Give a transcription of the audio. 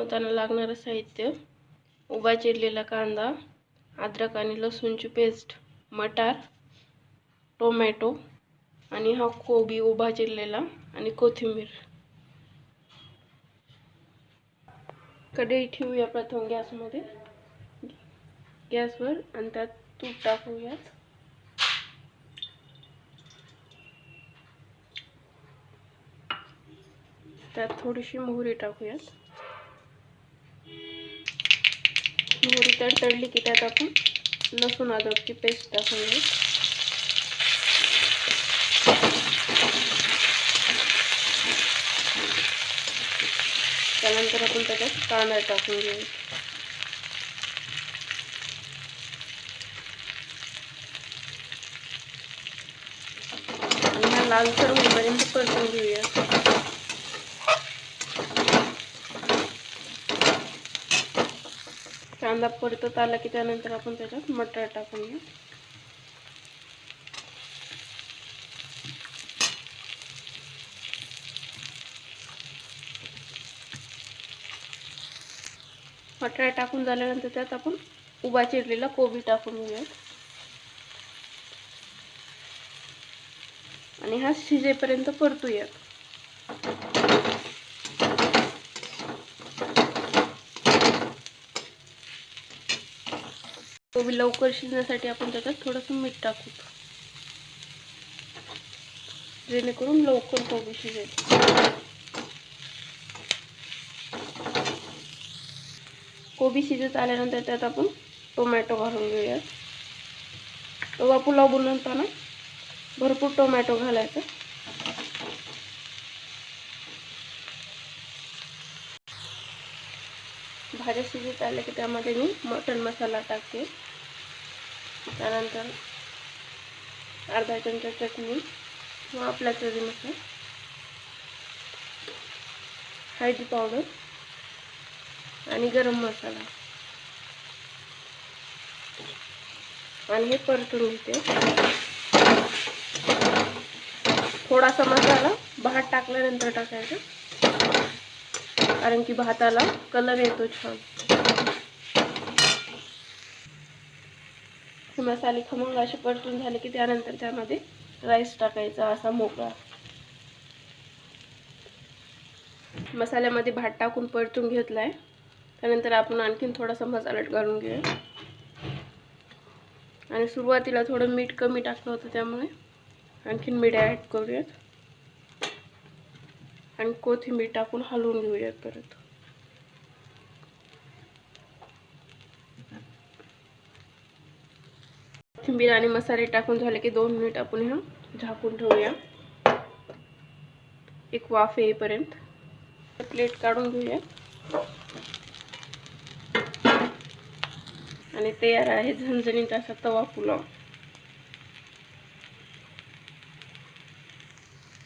बनवताना लागणारं साहित्य: उभा चिरलेला कांदा, अद्रक आणि लसूणची पेस्ट, मटार, टोमॅटो आणि हा कोबी उभा चिरलेला आणि कोथिंबीर. कढई ठेवूया प्रथम गॅसवर आणि त्यात तूप टाकूयात. त्यात थोडीशी मोहरी टाकूयात. मोहरी तडतडली की त्यात आपण लसूण अद्रकची पेस्ट टाकूया. त्यानंतर आपण त्याच्यात कांदा टाकून घेऊ. आणि हा लालसर होईपर्यंत परतून घेऊया. कांदा परतत आला की त्यानंतर आपण त्याच्यात मटार टाकून घेऊ. मटार टाकून झाल्यानंतर त्यात आपण उभा चिरलेला कोबी टाकून घेऊया आणि हा शिजेपर्यंत परतूया. कोबी लवकर शिजण्यासाठी आपण त्याच्यात थोडंसं मीठ टाकू, जेणेकरून लवकर कोबी शिजेल. कोबी शिजत आल्यानंतर त्यात आपण टोमॅटो घालून घेऊया. रवा पुलाव बनवताना भरपूर टोमॅटो घालायचा. भाज्या शिजत आल्या की त्यामध्ये मी मटण मसाला टाकते. त्यानंतर अर्धा चमचा चटणी व आपल्या चवीनुसार हळदी पावडर आणि गरम मसाला आणि हे परतून घेते. थोडासा मसाला भात टाकल्यानंतर टाकायचा, कारण की भाताला कलर येतो छान. हे मसाले खमंग असे परतून झाले की त्यानंतर त्यामध्ये राईस टाकायचा असा मोकळा. मसाल्यामध्ये भात टाकून परतून घेतलाय. त्यानंतर आपण आणखीन थोडासा मसाला घालून घेऊया. आणि सुरुवातीला थोडं मीठ कमी टाकलं होतं, त्यामुळे आणखीन मीठ ॲड करूयात आणि कोथिंबीर टाकून हलवून घेऊयात परत. कोथिंबीर आणि मसाले टाकून झाले की 2 मिनिट आपण हा झाकून ठेवूया एक वाफ येईपर्यंत. प्लेट काढून घेऊया आणि तयार आहे झणझणीत असा तवा पुलाव.